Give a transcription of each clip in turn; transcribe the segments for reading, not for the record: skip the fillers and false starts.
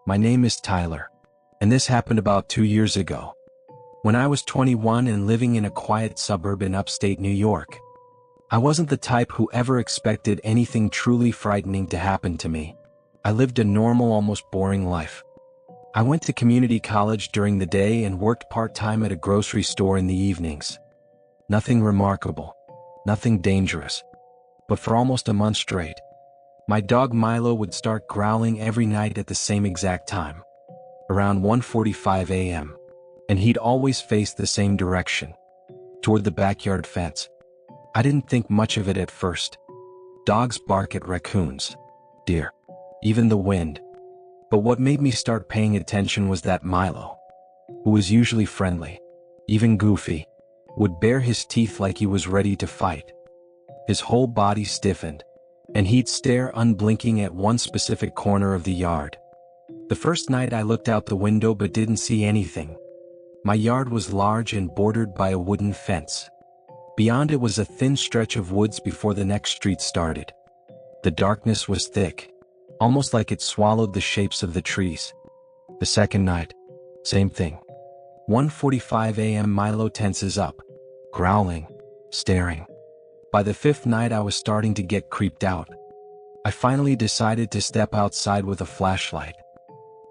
My name is Tyler, and this happened about 2 years ago. When I was 21 and living in a quiet suburb in upstate New York. I wasn't the type who ever expected anything truly frightening to happen to me. I lived a normal, almost boring life. I went to community college during the day and worked part-time at a grocery store in the evenings. Nothing remarkable, nothing dangerous. But for almost a month straight, my dog Milo would start growling every night at the same exact time, around 1:45 a.m., and he'd always face the same direction, toward the backyard fence. I didn't think much of it at first. Dogs bark at raccoons, deer, even the wind. But what made me start paying attention was that Milo, who was usually friendly, even goofy, would bare his teeth like he was ready to fight. His whole body stiffened, and he'd stare unblinking at one specific corner of the yard. The first night I looked out the window but didn't see anything. My yard was large and bordered by a wooden fence. Beyond it was a thin stretch of woods before the next street started. The darkness was thick, almost like it swallowed the shapes of the trees. The second night, same thing. 1:45 a.m. Milo tenses up, growling, staring. By the fifth night I was starting to get creeped out. I finally decided to step outside with a flashlight.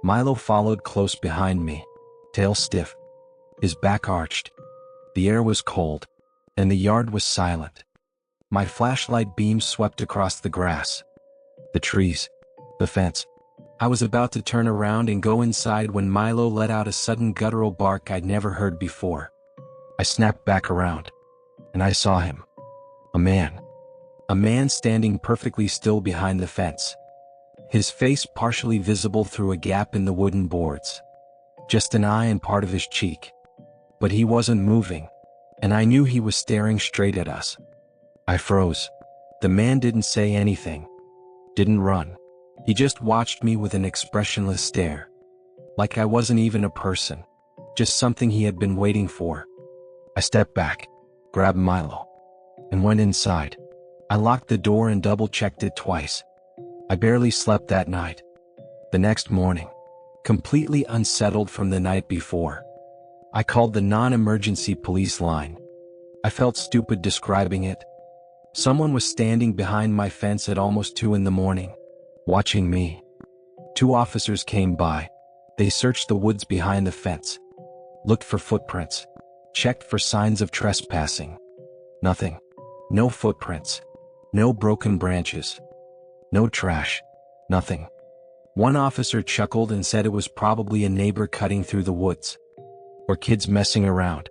Milo followed close behind me, tail stiff, his back arched. The air was cold, and the yard was silent. My flashlight beam swept across the grass, the trees, the fence. I was about to turn around and go inside when Milo let out a sudden guttural bark I'd never heard before. I snapped back around, and I saw him. A man standing perfectly still behind the fence. His face partially visible through a gap in the wooden boards. Just an eye and part of his cheek. But he wasn't moving, and I knew he was staring straight at us. I froze. The man didn't say anything, didn't run. He just watched me with an expressionless stare. Like I wasn't even a person, just something he had been waiting for. I stepped back, grabbed Milo, and went inside. I locked the door and double-checked it twice. I barely slept that night. The next morning, completely unsettled from the night before, I called the non-emergency police line. I felt stupid describing it. Someone was standing behind my fence at almost 2 in the morning, watching me. 2 officers came by. They searched the woods behind the fence, looked for footprints, checked for signs of trespassing. Nothing. No footprints. No broken branches. No trash. Nothing. One officer chuckled and said it was probably a neighbor cutting through the woods, or kids messing around.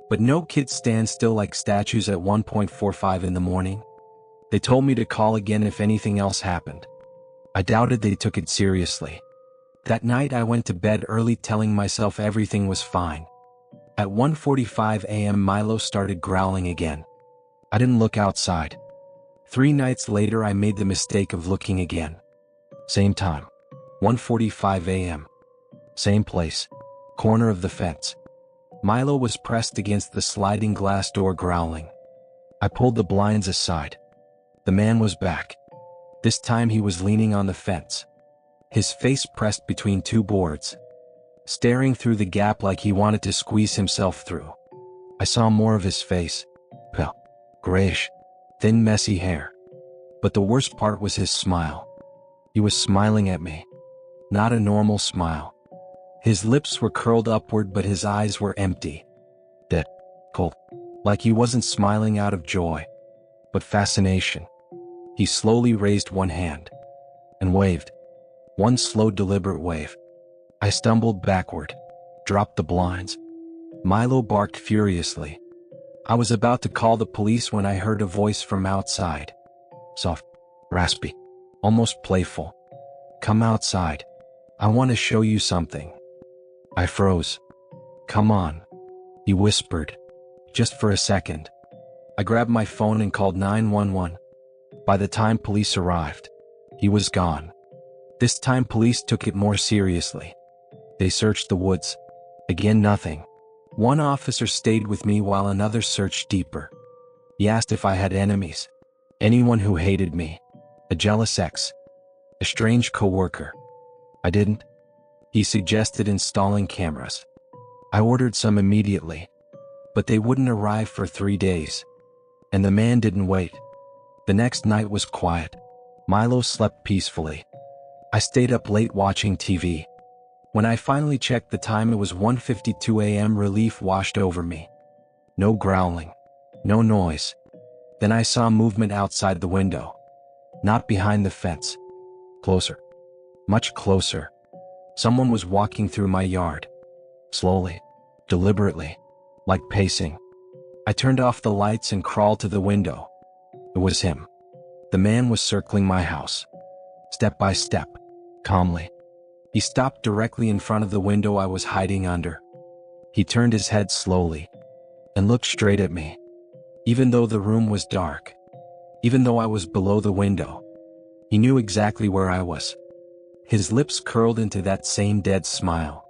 But no kids stand still like statues at 1:45 in the morning. They told me to call again if anything else happened. I doubted they took it seriously. That night I went to bed early telling myself everything was fine. At 1:45 a.m. Milo started growling again. I didn't look outside. 3 nights later I made the mistake of looking again. Same time. 1:45 a.m. Same place. Corner of the fence. Milo was pressed against the sliding glass door growling. I pulled the blinds aside. The man was back. This time he was leaning on the fence, his face pressed between 2 boards, staring through the gap like he wanted to squeeze himself through. I saw more of his face. Pale, grayish, thin messy hair. But the worst part was his smile. He was smiling at me. Not a normal smile. His lips were curled upward but his eyes were empty. Dead. Cold. Like he wasn't smiling out of joy, but fascination. He slowly raised one hand and waved. One slow, deliberate wave. I stumbled backward, dropped the blinds. Milo barked furiously. I was about to call the police when I heard a voice from outside. Soft, raspy, almost playful. Come outside. I want to show you something. I froze. Come on, he whispered. Just for a second. I grabbed my phone and called 911. By the time police arrived, he was gone. This time police took it more seriously. They searched the woods. Again, nothing. One officer stayed with me while another searched deeper. He asked if I had enemies. Anyone who hated me. A jealous ex. A strange coworker. I didn't. He suggested installing cameras. I ordered some immediately, but they wouldn't arrive for 3 days. And the man didn't wait. The next night was quiet. Milo slept peacefully. I stayed up late watching TV. When I finally checked the time, it was 1:52 a.m. Relief washed over me. No growling. No noise. Then I saw movement outside the window. Not behind the fence. Closer. Much closer. Someone was walking through my yard. Slowly. Deliberately. Like pacing. I turned off the lights and crawled to the window. It was him. The man was circling my house. Step by step. Calmly. He stopped directly in front of the window I was hiding under. He turned his head slowly and looked straight at me. Even though the room was dark, even though I was below the window, he knew exactly where I was. His lips curled into that same dead smile.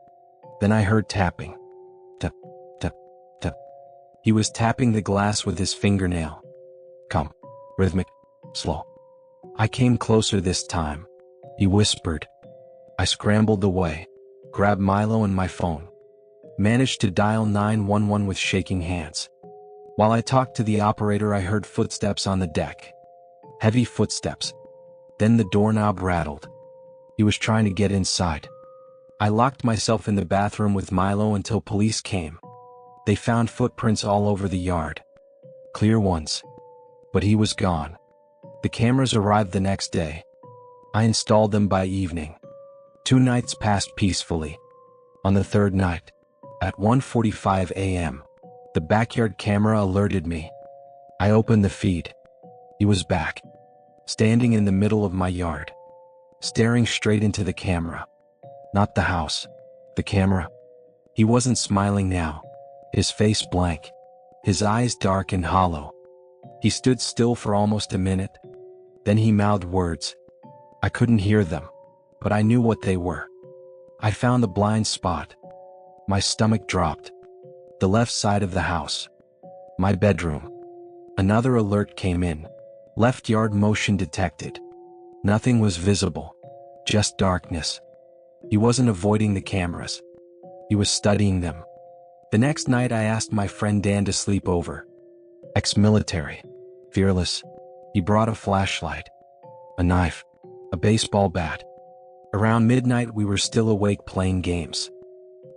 Then I heard tapping. Tap, tap, tap. He was tapping the glass with his fingernail. Calm, rhythmic, slow. I came closer this time. He whispered. I scrambled away, grabbed Milo and my phone. Managed to dial 911 with shaking hands. While I talked to the operator, I heard footsteps on the deck. Heavy footsteps. Then the doorknob rattled. He was trying to get inside. I locked myself in the bathroom with Milo until police came. They found footprints all over the yard. Clear ones. But he was gone. The cameras arrived the next day. I installed them by evening. 2 nights passed peacefully. On the 3rd night, at 1:45 a.m., the backyard camera alerted me. I opened the feed. He was back, standing in the middle of my yard, staring straight into the camera. Not the house, the camera. He wasn't smiling now, his face blank, his eyes dark and hollow. He stood still for almost a minute. Then he mouthed words. I couldn't hear them, but I knew what they were. I found the blind spot. My stomach dropped. The left side of the house. My bedroom. Another alert came in. Left yard motion detected. Nothing was visible. Just darkness. He wasn't avoiding the cameras. He was studying them. The next night I asked my friend Dan to sleep over. Ex-military. Fearless. He brought a flashlight. A knife. A baseball bat. Around midnight we were still awake playing games.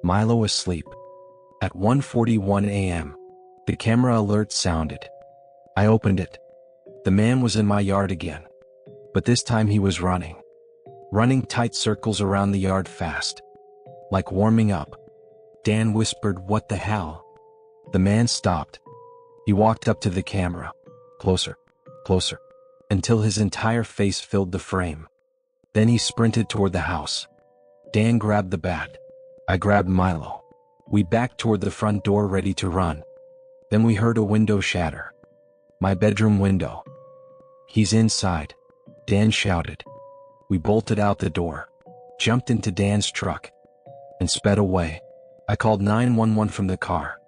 Milo asleep. At 1:41 a.m., the camera alert sounded. I opened it. The man was in my yard again. But this time he was running. Running tight circles around the yard fast. Like warming up. Dan whispered, "What the hell?" The man stopped. He walked up to the camera. Closer. Closer. Until his entire face filled the frame. Then he sprinted toward the house. Dan grabbed the bat. I grabbed Milo. We backed toward the front door ready to run. Then we heard a window shatter. My bedroom window. "He's inside," Dan shouted. We bolted out the door, jumped into Dan's truck, and sped away. I called 911 from the car.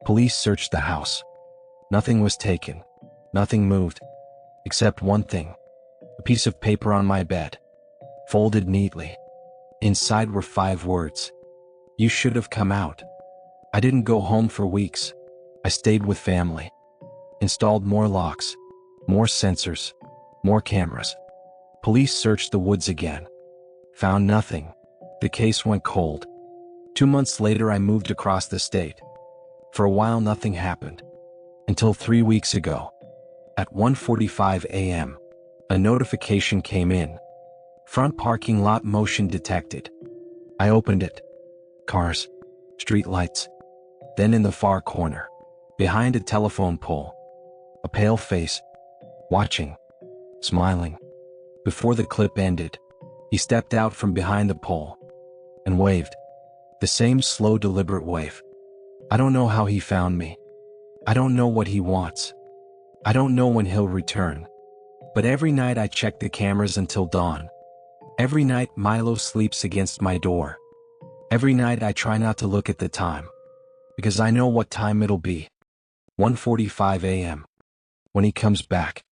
Police searched the house. Nothing was taken. Nothing moved. Except one thing. A piece of paper on my bed. Folded neatly. Inside were 5 words. "You should have come out." I didn't go home for weeks. I stayed with family. Installed more locks. More sensors. More cameras. Police searched the woods again. Found nothing. The case went cold. 2 months later I moved across the state. For a while nothing happened. Until 3 weeks ago. At 1:45 a.m., a notification came in. Front parking lot motion detected. I opened it. Cars. Street lights. Then in the far corner, behind a telephone pole, a pale face. Watching. Smiling. Before the clip ended, he stepped out from behind the pole and waved. The same slow, deliberate wave. I don't know how he found me. I don't know what he wants. I don't know when he'll return. But every night I check the cameras until dawn. Every night Milo sleeps against my door. Every night I try not to look at the time. Because I know what time it'll be. 1:45 a.m. When he comes back.